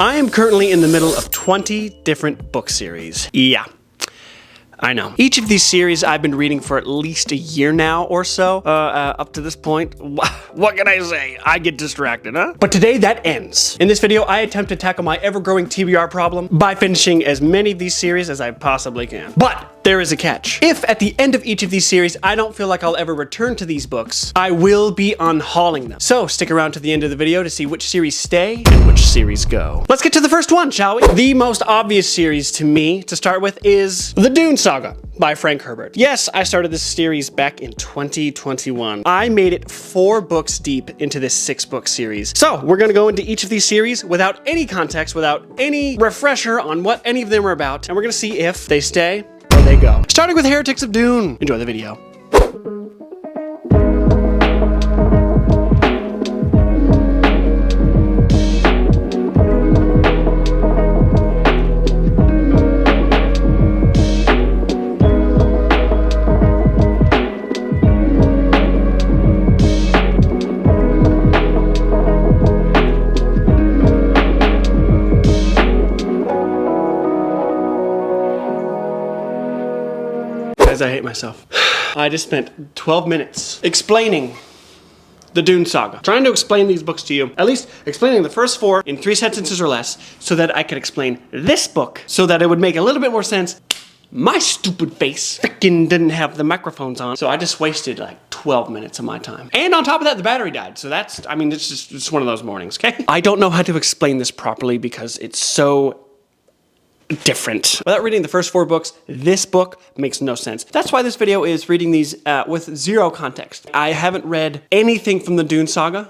I am currently in the middle of 20 different book series. Yeah. I know. Each of these series I've been reading for at least a year now or so. Up to this point, what can I say? I get distracted, huh? But today that ends. In this video, I attempt to tackle my ever-growing TBR problem by finishing as many of these series as I possibly can. But there is a catch. If at the end of each of these series, I don't feel like I'll ever return to these books, I will be unhauling them. So stick around to the end of the video to see which series stay and which series go. Let's get to the first one, shall we? The most obvious series to me to start with is the Dune saga by Frank Herbert. Yes, I started this series back in 2021. I made it 4 books deep into this 6-book series. So we're gonna go into each of these series without any context, without any refresher on what any of them are about, and we're gonna see if they stay or they go. Starting with Heretics of Dune. Enjoy the video. I hate myself. I just spent 12 minutes explaining the Dune saga. Trying to explain these books to you, at least explaining the first 4 in 3 sentences or less, so that I could explain this book, so that it would make a little bit more sense. My stupid face frickin' didn't have the microphones on, so I just wasted like 12 minutes of my time. And on top of that, the battery died, so that's, I mean, it's one of those mornings, okay? I don't know how to explain this properly because it's so different. Without reading the first 4 books, this book makes no sense. That's why this video is reading these with 0 context. I haven't read anything from the Dune saga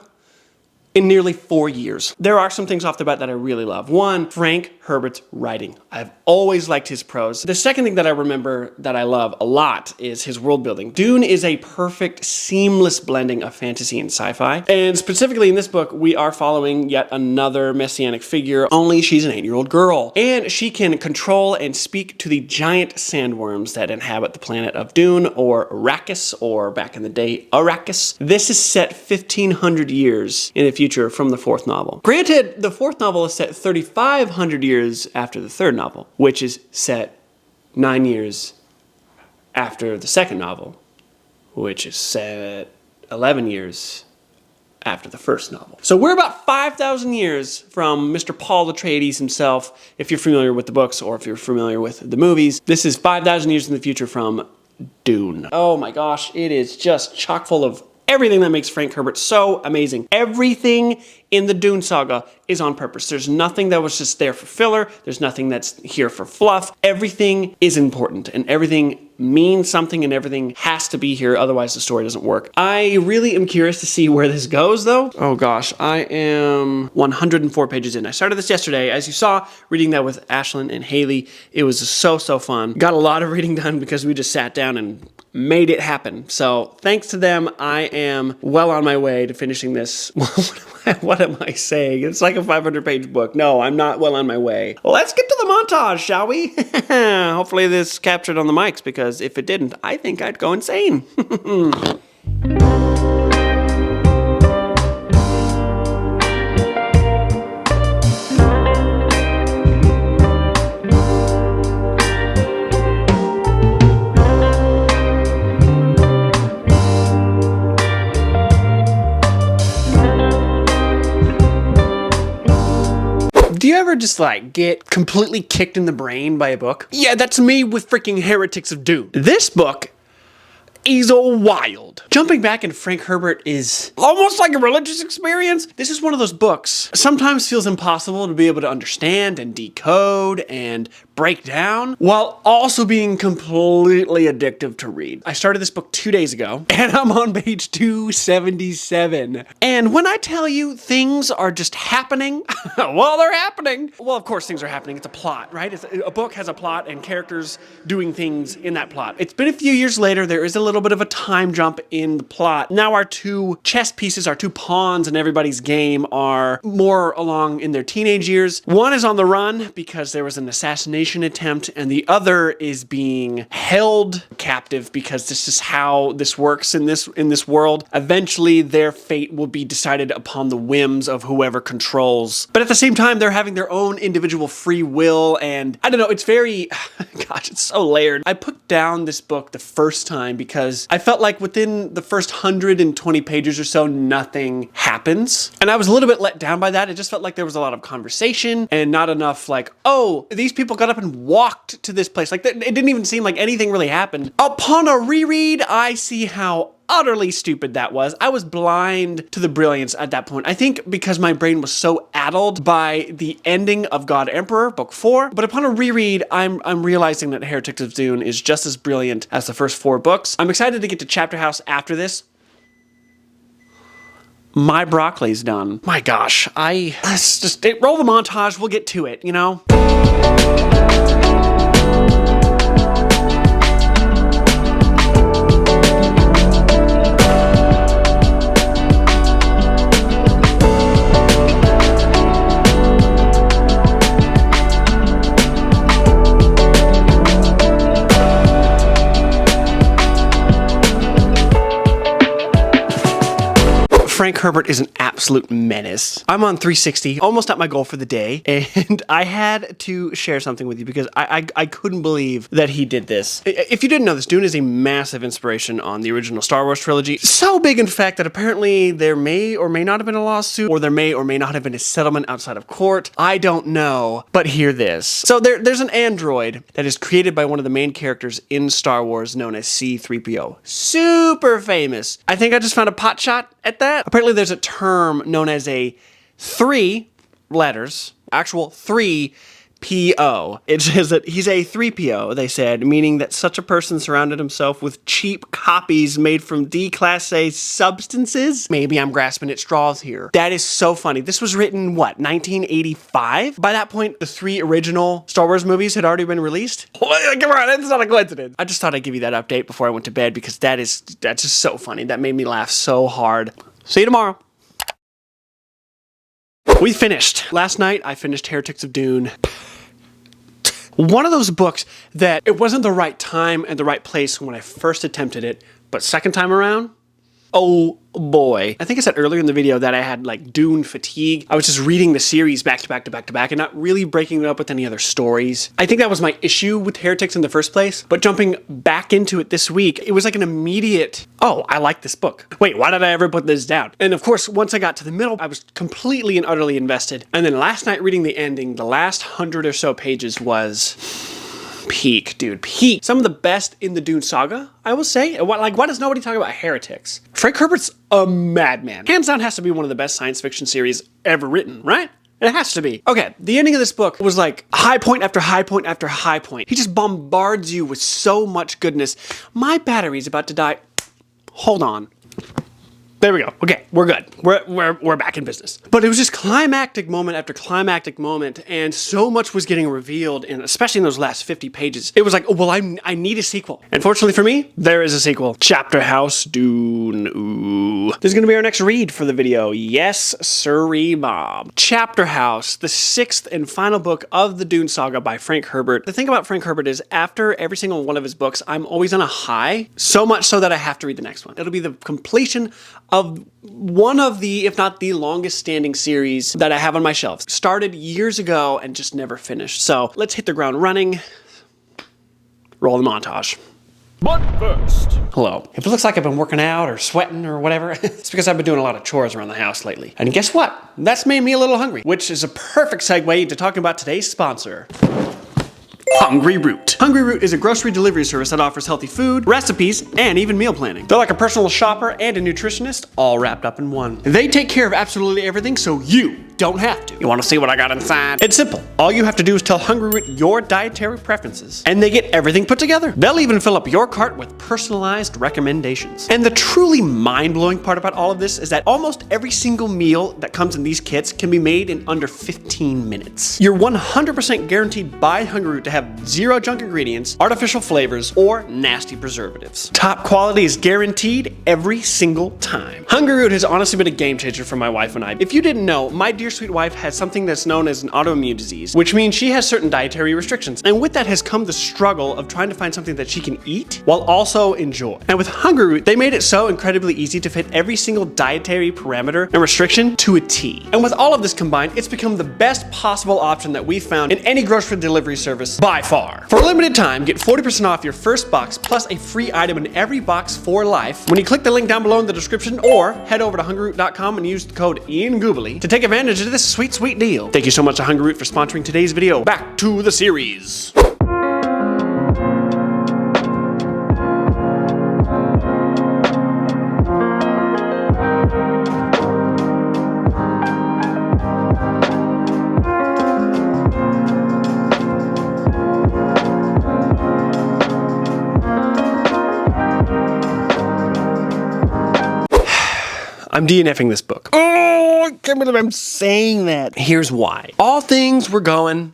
in nearly 4 years. There are some things off the bat that I really love. One, Frank Herbert's writing. I've always liked his prose. The second thing that I remember that I love a lot is his world building. Dune is a perfect, seamless blending of fantasy and sci-fi. And specifically in this book, we are following yet another messianic figure, only she's an 8-year-old girl. And she can control and speak to the giant sandworms that inhabit the planet of Dune, or Arrakis, or back in the day, Arrakis. This is set 1,500 years in the future from the 4th novel. Granted, the 4th novel is set 3,500 years after the 3rd novel, which is set 9 years after the 2nd novel, which is set 11 years after the 1st novel. So we're about 5,000 years from Mr. Paul Atreides himself, if you're familiar with the books or if you're familiar with the movies. This is 5,000 years in the future from Dune. Oh my gosh, it is just chock full of everything that makes Frank Herbert so amazing. Everything in the Dune saga is on purpose. There's nothing that was just there for filler. There's nothing that's here for fluff. Everything is important and everything means something and everything has to be here, otherwise the story doesn't work. I really am curious to see where this goes though. Oh gosh, I am 104 pages in. I started this yesterday. As you saw, reading that with Ashlynn and Haley, it was so fun. Got a lot of reading done because we just sat down and made it happen. So thanks to them, I am well on my way to finishing this. What am I saying? It's like a 500-page book. No, I'm not well on my way. Let's get to the montage, shall we? Hopefully this captured on the mics, because if it didn't, I think I'd go insane. Do you ever just like get completely kicked in the brain by a book? Yeah, that's me with freaking Heretics of Dune. This book is wild. Jumping back into Frank Herbert is almost like a religious experience. This is one of those books sometimes feels impossible to be able to understand and decode and break down, while also being completely addictive to read. I started this book 2 days ago, and I'm on page 277. And when I tell you things are just happening, well, they're happening. Well, of course things are happening. It's a plot, right? A book has a plot and characters doing things in that plot. It's been a few years later. There is a little bit of a time jump in the plot. Now our two chess pieces, our two pawns in everybody's game are more along in their teenage years. One is on the run because there was an assassination attempt, and the other is being held captive because this is how this works in this world. Eventually, their fate will be decided upon the whims of whoever controls. But at the same time, they're having their own individual free will, and I don't know, it's very, gosh, it's so layered. I put down this book the first time because I felt like within the first 120 pages or so, nothing happens. And I was a little bit let down by that. It just felt like there was a lot of conversation and not enough like, oh, these people got up and walked to this place. Like, it didn't even seem like anything really happened. Upon a reread, I see how utterly stupid that was. I was blind to the brilliance at that point. I think because my brain was so addled by the ending of God Emperor, book 4. But upon a reread, I'm realizing that Heretics of Dune is just as brilliant as the first 4 books. I'm excited to get to Chapter House after this. My broccoli's done. My gosh, let's just roll the montage. We'll get to it, you know? Frank Herbert is an absolute menace. I'm on 360, almost at my goal for the day, and I had to share something with you because I couldn't believe that he did this. If you didn't know this, Dune is a massive inspiration on the original Star Wars trilogy. So big, in fact, that apparently there may or may not have been a lawsuit, or there may or may not have been a settlement outside of court. I don't know, but hear this. So there's an android that is created by one of the main characters in Star Wars known as C-3PO. Super famous. I think I just found a pot shot at that. Apparently there's a term known as a 3 letters, actual 3PO. It says that he's a 3PO, they said, meaning that such a person surrounded himself with cheap copies made from D-Class A substances. Maybe I'm grasping at straws here. That is so funny. This was written, what, 1985? By that point, the 3 original Star Wars movies had already been released. Come on, that's not a coincidence. I just thought I'd give you that update before I went to bed because that's just so funny. That made me laugh so hard. See you tomorrow. We finished. Last night, I finished Heretics of Dune. One of those books that it wasn't the right time and the right place when I first attempted it, but second time around, oh boy. I think I said earlier in the video that I had like Dune fatigue. I was just reading the series back to back to back to back and not really breaking it up with any other stories. I think that was my issue with Heretics in the first place, but jumping back into it this week, it was like an immediate, oh, I like this book. Wait, why did I ever put this down? And of course, once I got to the middle, I was completely and utterly invested. And then last night reading the ending, the last 100 or so pages was peak, dude, peak. Some of the best in the Dune saga, I will say. Why does nobody talk about Heretics? Frank Herbert's a madman. Hands down has to be one of the best science fiction series ever written, right? It has to be. Okay, the ending of this book was like high point after high point after high point. He just bombards you with so much goodness. My battery's about to die. Hold on. There we go. Okay, we're good. We're back in business. But it was just climactic moment after climactic moment, and so much was getting revealed, and especially in those last 50 pages. It was like, oh, well, I need a sequel. And fortunately for me, there is a sequel. Chapter House Dune. Ooh. This is gonna be our next read for the video. Yes, sirree, Bob. Chapter House, the 6th and final book of the Dune saga by Frank Herbert. The thing about Frank Herbert is after every single one of his books, I'm always on a high, so much so that I have to read the next one. It'll be the completion of one of the, if not the longest standing series that I have on my shelves. Started years ago and just never finished. So let's hit the ground running. Roll the montage. But first, hello. If it looks like I've been working out or sweating or whatever, it's because I've been doing a lot of chores around the house lately. And guess what? That's made me a little hungry, which is a perfect segue into talking about today's sponsor. Hungry Root. Hungry Root is a grocery delivery service that offers healthy food, recipes, and even meal planning. They're like a personal shopper and a nutritionist, all wrapped up in one. They take care of absolutely everything so you don't have to. You want to see what I got inside? It's simple. All you have to do is tell Hungry Root your dietary preferences, and they get everything put together. They'll even fill up your cart with personalized recommendations. And the truly mind-blowing part about all of this is that almost every single meal that comes in these kits can be made in under 15 minutes. You're 100% guaranteed by Hungry Root to have zero junk ingredients, artificial flavors, or nasty preservatives. Top quality is guaranteed every single time. Hungry Root has honestly been a game changer for my wife and I. If you didn't know, my dear sweet wife has something that's known as an autoimmune disease, which means she has certain dietary restrictions. And with that has come the struggle of trying to find something that she can eat while also enjoy. And with Hungry Root, they made it so incredibly easy to fit every single dietary parameter and restriction to a T. And with all of this combined, it's become the best possible option that we've found in any grocery delivery service by far. For a limited time, get 40% off your first box plus a free item in every box for life when you click the link down below in the description, or head over to hungryroot.com and use the code IANGUBELI to take advantage of this sweet, sweet deal. Thank you so much to Hungry Root for sponsoring today's video. Back to the series. I'm DNFing this book. Oh, I can't believe I'm saying that. Here's why. All things were going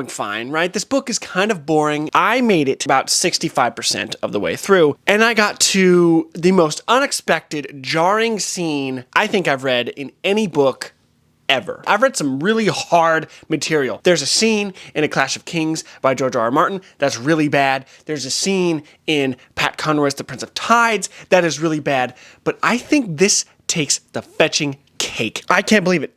fine, right? This book is kind of boring. I made it about 65% of the way through, and I got to the most unexpected, jarring scene I think I've read in any book ever. I've read some really hard material. There's a scene in A Clash of Kings by George R.R. Martin that's really bad. There's a scene in Pat Conroy's The Prince of Tides that is really bad, but I think this takes the fetching cake. I can't believe it.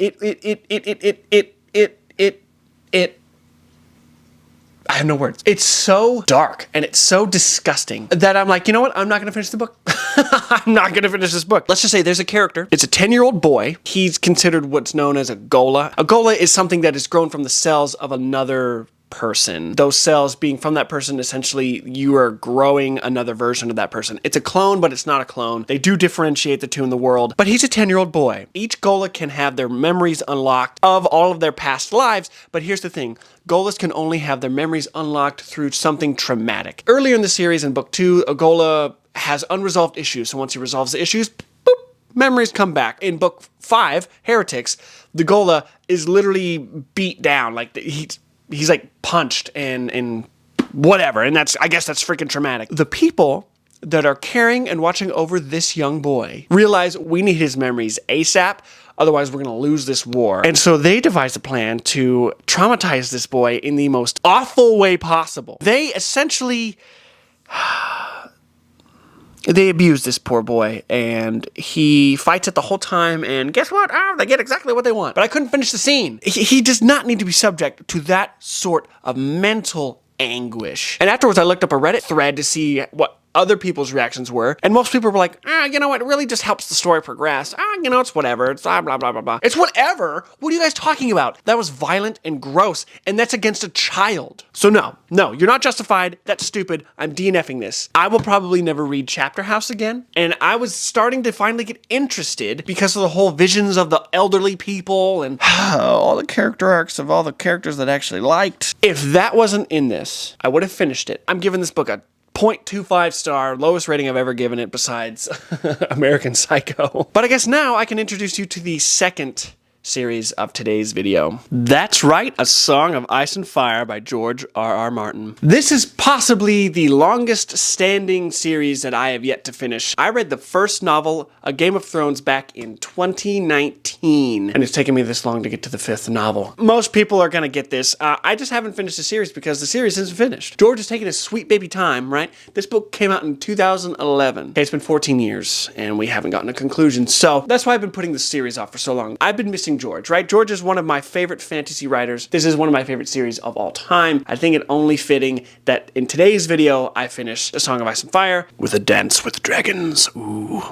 I have no words. It's so dark and it's so disgusting that I'm like, you know what? I'm not going to finish the book. I'm not going to finish this book. Let's just say there's a character. It's a 10-year-old boy. He's considered what's known as a gola. A gola is something that is grown from the cells of another person. Those cells being from that person, essentially you are growing another version of that person. It's a clone, but it's not a clone. They do differentiate the two in the world, but he's a 10-year-old boy. Each gola can have their memories unlocked of all of their past lives, but here's the thing. Golas can only have their memories unlocked through something traumatic. Earlier in the series, in book 2, a gola has unresolved issues, so once he resolves the issues, boop, memories come back. In book 5, Heretics, the gola is literally beat down. Like, he's like punched and whatever, and I guess that's freaking traumatic. The people that are caring and watching over this young boy realize we need his memories ASAP, otherwise we're gonna lose this war. And so they devise a plan to traumatize this boy in the most awful way possible. They essentially they abuse this poor boy, and he fights it the whole time, and guess what? They get exactly what they want. But I couldn't finish the scene. He does not need to be subject to that sort of mental anguish. And afterwards, I looked up a Reddit thread to see what other people's reactions were, and most people were like, you know what, it really just helps the story progress. You know, it's whatever. It's blah, blah, blah, blah, blah. It's whatever? What are you guys talking about? That was violent and gross, and that's against a child. So no, you're not justified. That's stupid. I'm DNFing this. I will probably never read Chapter House again, and I was starting to finally get interested because of the whole visions of the elderly people and all the character arcs of all the characters that I actually liked. If that wasn't in this, I would have finished it. I'm giving this book a 0.25 star, lowest rating I've ever given it besides American Psycho. But I guess now I can introduce you to the second series of today's video. That's right, A Song of Ice and Fire by George R.R. Martin. This is possibly the longest standing series that I have yet to finish. I read the first novel, A Game of Thrones, back in 2019, and it's taken me this long to get to the 5th novel. Most people are gonna get this. I just haven't finished the series because the series isn't finished. George is taking his sweet baby time, right? This book came out in 2011. Okay, it's been 14 years, and we haven't gotten a conclusion, so that's why I've been putting this series off for so long. I've been missing George, right? George is one of my favorite fantasy writers. This is one of my favorite series of all time. I think it only fitting that in today's video, I finish A Song of Ice and Fire with a dance with dragons. Ooh.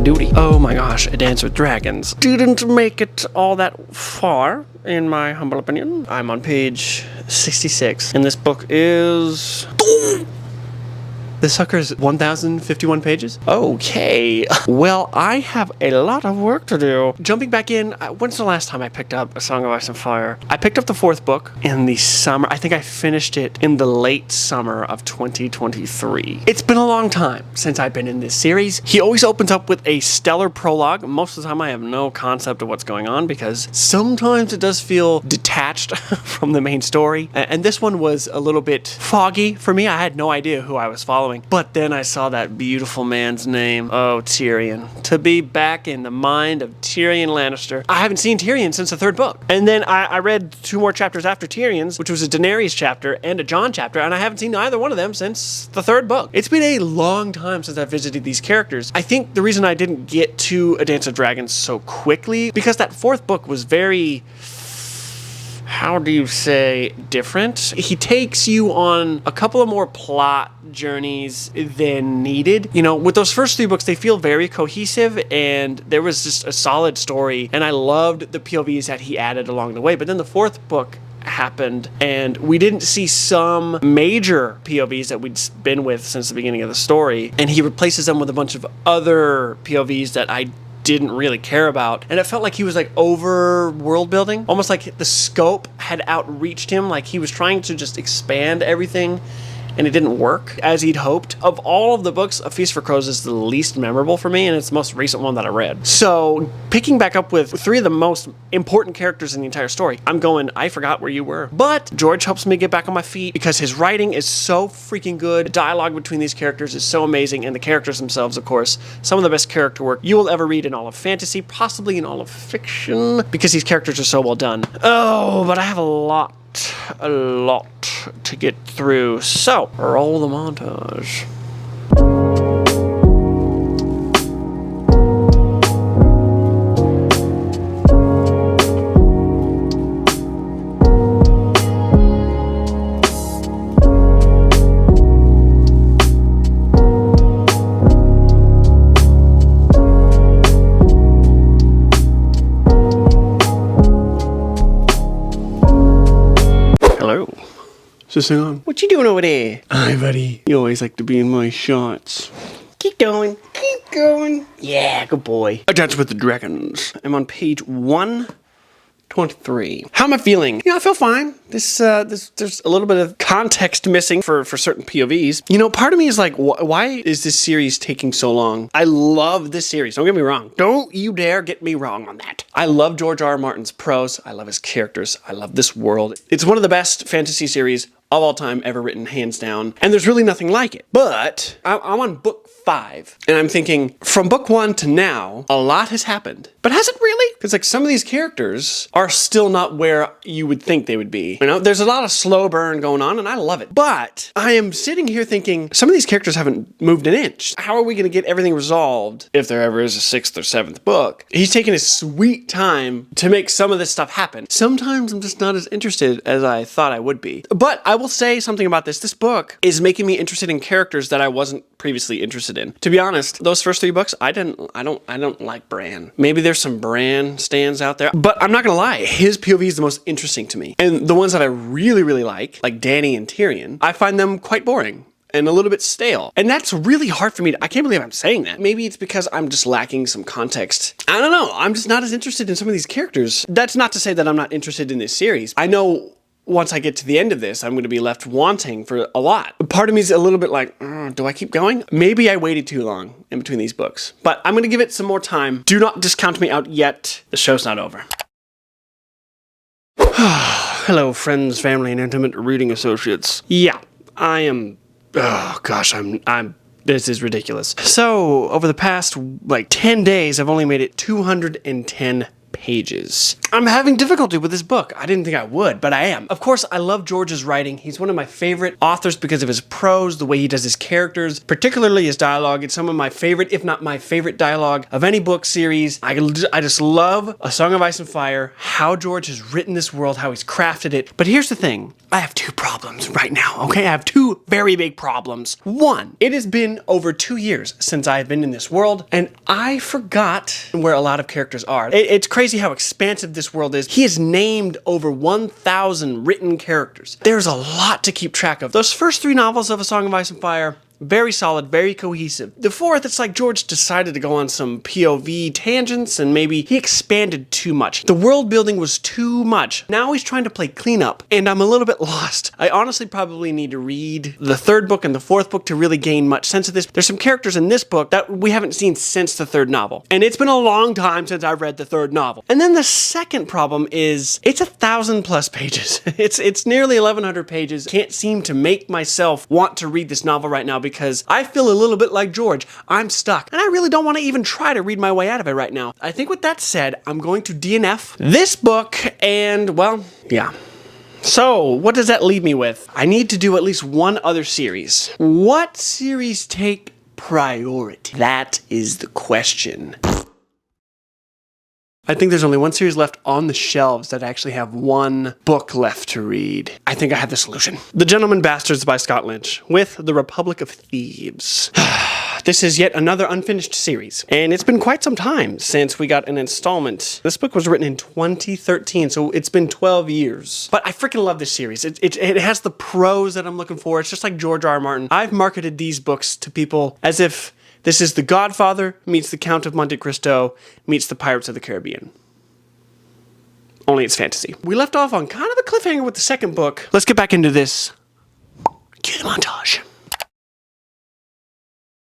Duty. Oh my Dance with Dragons didn't make it all that far, in my humble opinion. I'm on page 66, and this book is... This sucker's 1,051 pages? Okay. Well, I have a lot of work to do. Jumping back in, when's the last time I picked up A Song of Ice and Fire? I picked up the 4th book in the summer. I think I finished it in the late summer of 2023. It's been a long time since I've been in this series. He always opens up with a stellar prologue. Most of the time I have no concept of what's going on because sometimes it does feel detached from the main story. And this one was a little bit foggy for me. I had no idea who I was following. But then I saw that beautiful man's name. Oh, Tyrion. To be back in the mind of Tyrion Lannister. I haven't seen Tyrion since the 3rd book. And then I read 2 more chapters after Tyrion's, which was a Daenerys chapter and a Jon chapter, and I haven't seen either one of them since the 3rd book. It's been a long time since I've visited these characters. I think the reason I didn't get to A Dance of Dragons so quickly, because that 4th book was very... how do you say, different? He takes you on a couple of more plot journeys than needed. You know, with those first 3 books, they feel very cohesive, and there was just a solid story, and I loved the POVs that he added along the way. But then the 4th book happened, and we didn't see some major POVs that we'd been with since the beginning of the story, and he replaces them with a bunch of other POVs that I didn't really care about, and it felt like he was like over world building, almost like the scope had outreached him, like he was trying to just expand everything and it didn't work as he'd hoped. Of all of the books, A Feast for Crows is the least memorable for me, and it's the most recent one that I read. So picking back up with 3 of the most important characters in the entire story, I'm going, I forgot where you were. But George helps me get back on my feet because his writing is so freaking good. The dialogue between these characters is so amazing, and the characters themselves, of course, some of the best character work you will ever read in all of fantasy, possibly in all of fiction, because these characters are so well done. Oh, but I have a lot to get through. So, roll the montage. Is this thing on? What you doing over there? Hi, buddy. You always like to be in my shots. Keep going. Keep going. Yeah, good boy. A Dance with the Dragons. I'm on page 123. How am I feeling? I feel fine. There's a little bit of context missing for certain POVs. Part of me is like, why is this series taking so long? I love this series. Don't get me wrong. Don't you dare get me wrong on that. I love George R. R. Martin's prose. I love his characters. I love this world. It's one of the best fantasy series of all time ever written, hands down. And there's really nothing like it. But I'm on book 5, and I'm thinking, from book 1 to now, a lot has happened. But has it really? Because some of these characters are still not where you would think they would be. There's a lot of slow burn going on, and I love it. But I am sitting here thinking, some of these characters haven't moved an inch. How are we going to get everything resolved if there ever is a 6th or 7th book? He's taken his sweet time to make some of this stuff happen. Sometimes I'm just not as interested as I thought I would be. But I will say something about this. This book is making me interested in characters that I wasn't previously interested in. To be honest, those first 3 books, I don't like Bran. Maybe there's some Bran stands out there, but I'm not gonna lie, his POV is the most interesting to me. And the ones that I really, really like Dany and Tyrion, I find them quite boring and a little bit stale. And that's really hard for me I can't believe I'm saying that. Maybe it's because I'm just lacking some context. I don't know. I'm just not as interested in some of these characters. That's not to say that I'm not interested in this series. I know once I get to the end of this, I'm going to be left wanting for a lot. Part of me is a little bit like, do I keep going? Maybe I waited too long in between these books, but I'm going to give it some more time. Do not discount me out yet. The show's not over. Hello, friends, family, and intimate reading associates. Yeah, I am... Oh, gosh, I'm... This is ridiculous. So, over the past, 10 days, I've only made it 210 pages. I'm having difficulty with this book. I didn't think I would, but I am. Of course, I love George's writing. He's one of my favorite authors because of his prose, the way he does his characters, particularly his dialogue. It's some of my favorite, if not my favorite dialogue of any book series. I just love A Song of Ice and Fire, how George has written this world, how he's crafted it. But here's the thing. I have two problems right now, okay? I have two very big problems. One, it has been over 2 years since I have been in this world, and I forgot where a lot of characters are. It's crazy how expansive this world is. He has named over 1,000 written characters. There's a lot to keep track of. Those first 3 novels of A Song of Ice and Fire, very solid, very cohesive. The fourth, it's like George decided to go on some POV tangents and maybe he expanded too much. The world building was too much. Now he's trying to play cleanup and I'm a little bit lost. I honestly probably need to read the 3rd book and the 4th book to really gain much sense of this. There's some characters in this book that we haven't seen since the 3rd novel. And it's been a long time since I've read the 3rd novel. And then the second problem is it's 1,000+ pages. It's nearly 1,100 pages. Can't seem to make myself want to read this novel right now because I feel a little bit like George. I'm stuck. And I really don't want to even try to read my way out of it right now. I think with that said, I'm going to DNF this book and, well, yeah. So, what does that leave me with? I need to do at least one other series. What series take priority? That is the question. I think there's only one series left on the shelves that actually have one book left to read. I think I have the solution. The Gentleman Bastards by Scott Lynch with The Republic of Thieves. This is yet another unfinished series, and it's been quite some time since we got an installment. This book was written in 2013, so it's been 12 years. But I freaking love this series. It has the prose that I'm looking for. It's just like George R. R. Martin. I've marketed these books to people as if this is The Godfather meets The Count of Monte Cristo meets The Pirates of the Caribbean. Only it's fantasy. We left off on kind of a cliffhanger with the second book. Let's get back into this. Cue the montage.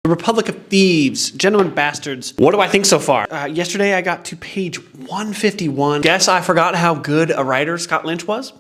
The Republic of Thieves, Gentlemen Bastards. What do I think so far? Yesterday I got to page 151. Guess I forgot how good a writer Scott Lynch was?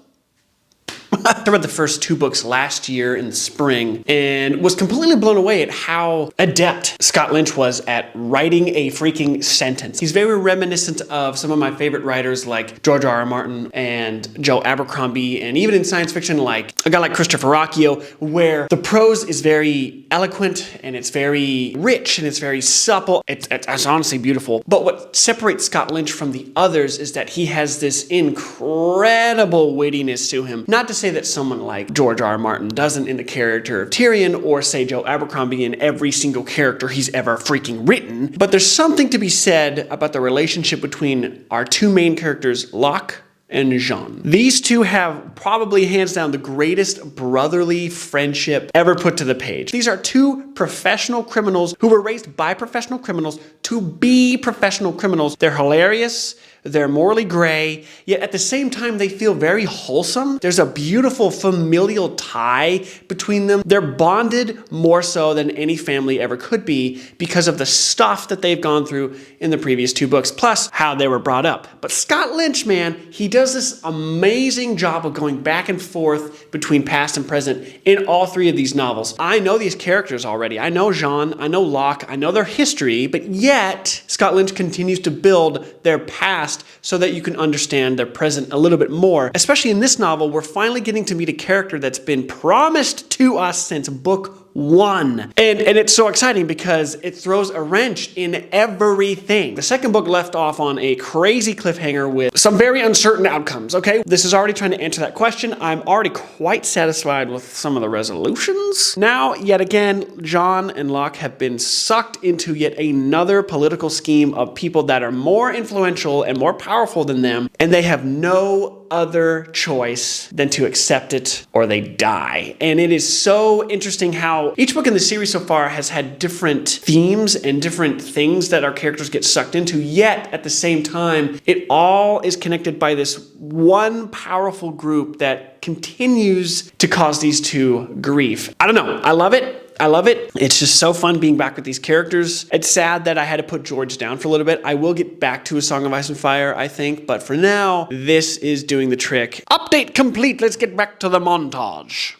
I read the first 2 books last year in the spring and was completely blown away at how adept Scott Lynch was at writing a freaking sentence. He's very reminiscent of some of my favorite writers like George R. R. Martin and Joe Abercrombie, and even in science fiction like a guy like Christopher Rocchio, where the prose is very eloquent and it's very rich and it's very supple. It's honestly beautiful. But what separates Scott Lynch from the others is that he has this incredible wittiness to him. Not to say that someone like George R. R. Martin doesn't in the character of Tyrion, or say Joe Abercrombie in every single character he's ever freaking written, but there's something to be said about the relationship between our 2 main characters, Locke and Jean. These 2 have probably hands down the greatest brotherly friendship ever put to the page. These are 2 professional criminals who were raised by professional criminals to be professional criminals. They're hilarious. They're morally gray, yet at the same time they feel very wholesome. There's a beautiful familial tie between them. They're bonded more so than any family ever could be because of the stuff that they've gone through in the previous 2 books, plus how they were brought up. But Scott Lynch, man, he does this amazing job of going back and forth between past and present in all 3 of these novels. I know these characters already. I know Jean, I know Locke, I know their history, but yet Scott Lynch continues to build their past so that you can understand their present a little bit more. Especially in this novel, we're finally getting to meet a character that's been promised to us since book 1. And it's so exciting because it throws a wrench in everything. The second book left off on a crazy cliffhanger with some very uncertain outcomes, okay? This is already trying to answer that question. I'm already quite satisfied with some of the resolutions. Now, yet again, Jean and Locke have been sucked into yet another political scheme of people that are more influential and more powerful than them, and they have no other choice than to accept it or they die. And it is so interesting how each book in the series so far has had different themes and different things that our characters get sucked into, yet at the same time, it all is connected by this one powerful group that continues to cause these 2 grief. I don't know. I love it. I love it. It's just so fun being back with these characters. It's sad that I had to put George down for a little bit. I will get back to A Song of Ice and Fire, I think, but for now, this is doing the trick. Update complete. Let's get back to the montage.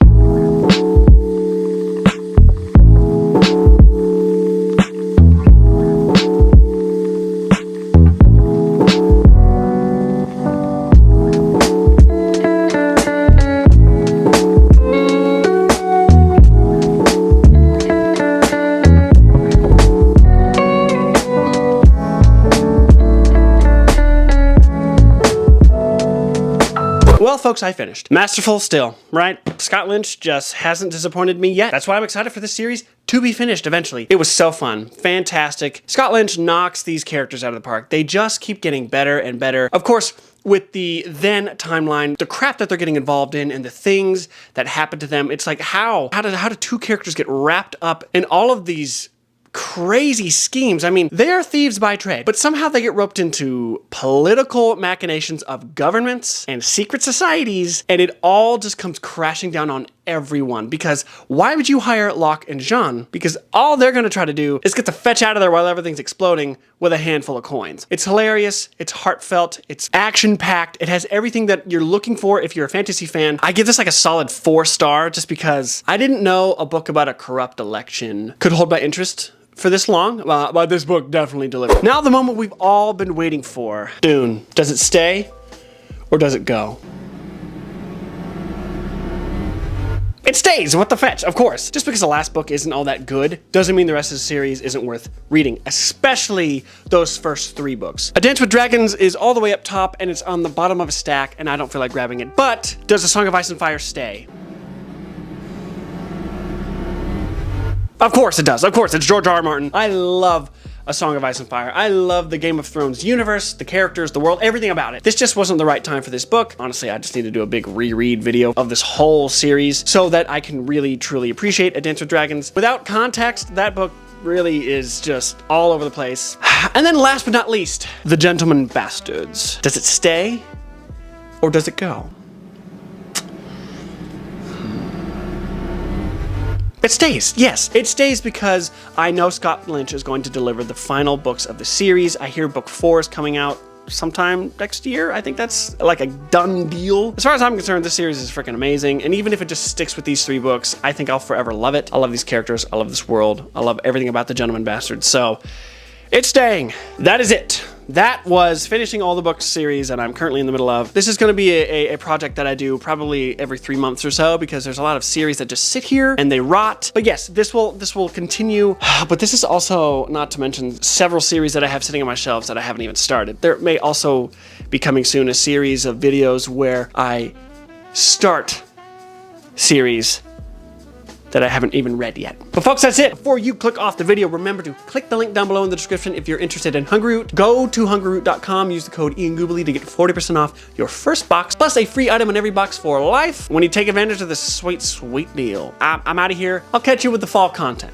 Well, folks, I finished. Masterful still, right? Scott Lynch just hasn't disappointed me yet. That's why I'm excited for this series to be finished eventually. It was so fun. Fantastic. Scott Lynch knocks these characters out of the park. They just keep getting better and better. Of course, with the then timeline, the crap that they're getting involved in and the things that happen to them, it's like how do two characters get wrapped up in all of these crazy schemes? I mean, they are thieves by trade, but somehow they get roped into political machinations of governments and secret societies, and it all just comes crashing down on everyone. Because why would you hire Locke and Jean? Because all they're gonna try to do is get the fetch out of there while everything's exploding with a handful of coins. It's hilarious, it's heartfelt, it's action-packed, it has everything that you're looking for if you're a fantasy fan. I give this like a solid 4-star just because I didn't know a book about a corrupt election could hold my interest for this long, but this book definitely delivered. Now the moment we've all been waiting for. Dune. Does it stay or does it go? It stays, what the fetch, of course. Just because the last book isn't all that good doesn't mean the rest of the series isn't worth reading, especially those first 3 books. A Dance with Dragons is all the way up top and it's on the bottom of a stack and I don't feel like grabbing it. But does A Song of Ice and Fire stay? Of course it does. Of course, it's George R. R. Martin. I love A Song of Ice and Fire. I love the Game of Thrones universe, the characters, the world, everything about it. This just wasn't the right time for this book. Honestly, I just need to do a big reread video of this whole series so that I can really, truly appreciate A Dance with Dragons. Without context, that book really is just all over the place. And then last but not least, The Gentleman Bastards. Does it stay or does it go? It stays, yes. It stays because I know Scott Lynch is going to deliver the final books of the series. I hear book 4 is coming out sometime next year. I think that's like a done deal. As far as I'm concerned, this series is freaking amazing. And even if it just sticks with these 3 books, I think I'll forever love it. I love these characters. I love this world. I love everything about The Gentleman Bastards. So it's staying. That is it. That was finishing all the books series that I'm currently in the middle of. This is going to be a project that I do probably every 3 months or so because there's a lot of series that just sit here and they rot. But yes, this will continue. But this is also, not to mention, several series that I have sitting on my shelves that I haven't even started. There may also be coming soon a series of videos where I start series that I haven't even read yet. But folks, that's it. Before you click off the video, remember to click the link down below in the description if you're interested in Hungry Root. Go to hungryroot.com, use the code Gubeli to get 40% off your first box, plus a free item in every box for life when you take advantage of this sweet, sweet deal. I'm out of here. I'll catch you with the fall content.